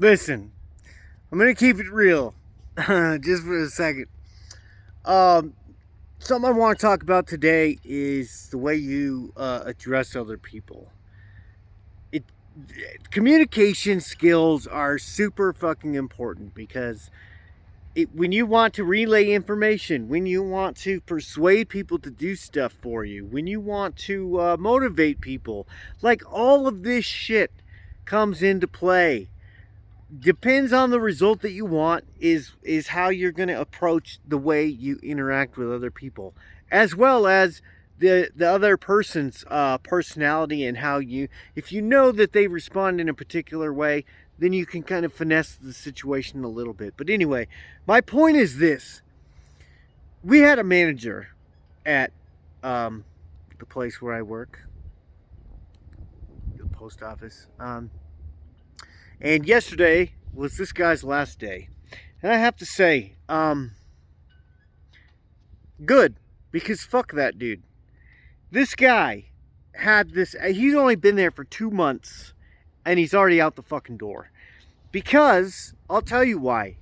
Listen, I'm gonna keep it real, just for a second. Um, Something I want to talk about today is the way you address other people. It Communication skills are super fucking important because when you want to relay information, when you want to persuade people to do stuff for you, when you want to motivate people, like all of this shit comes into play. Depends on the result that you want is how you're going to approach the way you interact with other people, as well as the other person's personality and how you, if you know that they respond in a particular way, then you can kind of finesse the situation a little bit. But anyway, my point is this: we had a manager at the place where I work, the post office. And yesterday was this guy's last day. And I have to say, good. Because fuck that dude. This guy had this, he's only been there for 2 months. And he's already out the fucking door. Because, I'll tell you why.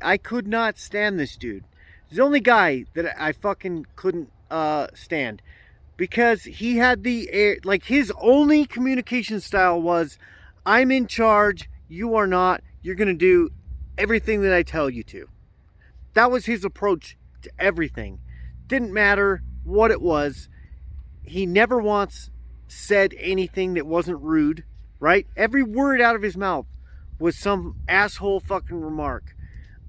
I could not stand this dude. He's the only guy that I fucking couldn't stand. Because he had like his only communication style was, I'm in charge, you are not, you're going to do everything that I tell you to. That was his approach to everything. Didn't matter what it was. He never once said anything that wasn't rude, right? Every word out of his mouth was some asshole fucking remark.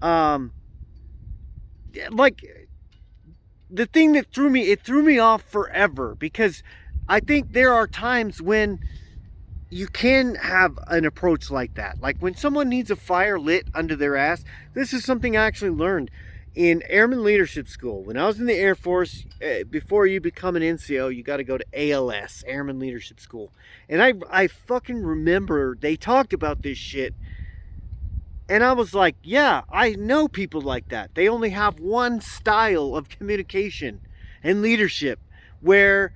Like, the thing that threw me off forever, because I think there are times when you can have an approach like that. Like when someone needs a fire lit under their ass. This is something I actually learned in Airman Leadership School. When I was in the Air Force, before you become an NCO, you got to go to ALS, Airman Leadership School. And I fucking remember they talked about this shit. And I was like, yeah, I know people like that. They only have one style of communication and leadership, where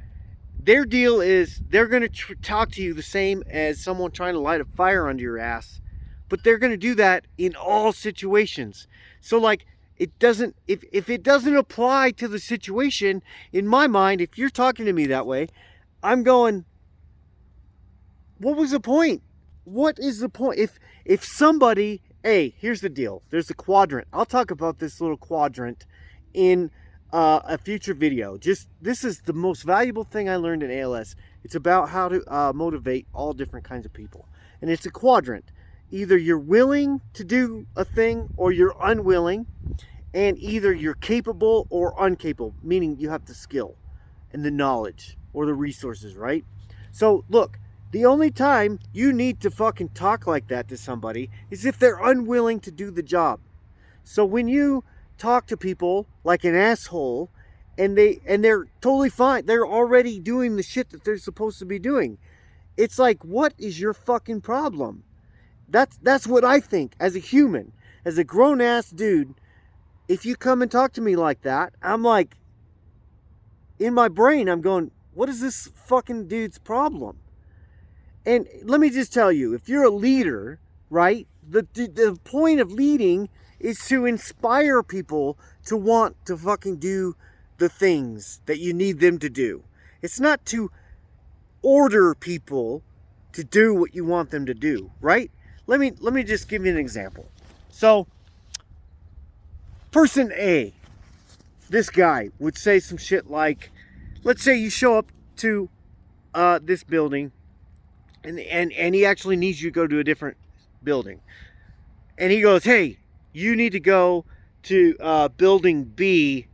their deal is they're going to talk to you the same as someone trying to light a fire under your ass, but they're going to do that in all situations. So like, it doesn't, if it doesn't apply to the situation, in my mind, if you're talking to me that way, I'm going, what was the point? What is the point? If somebody, hey, here's the deal. There's a quadrant. I'll talk about this little quadrant in a future video. This is the most valuable thing I learned in ALS. It's about how to motivate all different kinds of people. And it's a quadrant. Either you're willing to do a thing or you're unwilling. And either you're capable or incapable, meaning you have the skill and the knowledge or the resources, right? So look, the only time you need to fucking talk like that to somebody is if they're unwilling to do the job. So when you talk to people like an asshole and they're totally fine, they're already doing the shit that they're supposed to be doing, it's like, what is your fucking problem? That's what I think as a human, as a grown ass dude. If you come and talk to me like that, I'm like, in my brain I'm going, what is this fucking dude's problem? And let me just tell you, if you're a leader, right, the point of leading is to inspire people to want to fucking do the things that you need them to do. It's not to order people to do what you want them to do, right? Let me just give you an example. So, person A, this guy would say some shit like, let's say you show up to this building and he actually needs you to go to a different building. And he goes, hey, you need to go to building B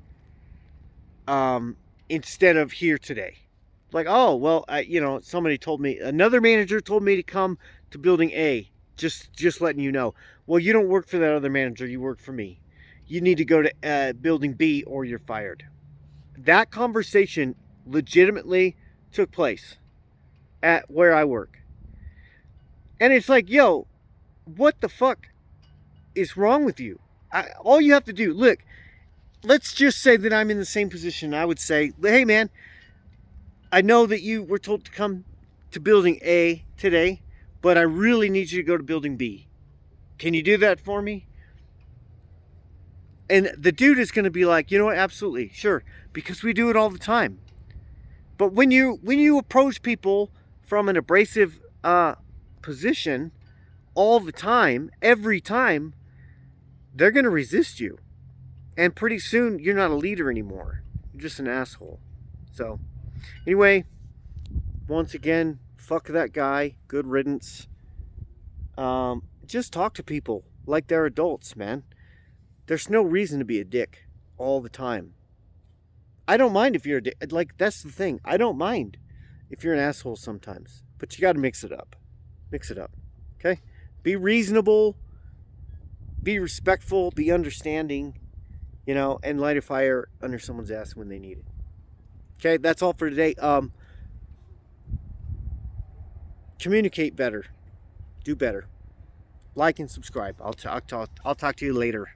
instead of here today. Like, oh, well, somebody told me, another manager told me to come to building A. Just letting you know. Well, you don't work for that other manager. You work for me. You need to go to building B or you're fired. That conversation legitimately took place at where I work. And it's like, yo, what the fuck is wrong with you? All you have to do, look, let's just say that I'm in the same position. I would say, hey man, I know that you were told to come to building A today, but I really need you to go to building B. Can you do that for me? And the dude is going to be like, you know what, absolutely, sure, because we do it all the time. But when you approach people from an abrasive position all the time, every time, they're going to resist you. And pretty soon, you're not a leader anymore. You're just an asshole. So, anyway, once again, fuck that guy. Good riddance. Just talk to people like they're adults, man. There's no reason to be a dick all the time. I don't mind if you're a dick. Like, that's the thing. I don't mind if you're an asshole sometimes. But you got to mix it up. Mix it up. Okay? Be reasonable. Be respectful. Be understanding. You know, and light a fire under someone's ass when they need it. Okay? That's all for today. Communicate better. Do better. Like and subscribe. I'll talk to you later.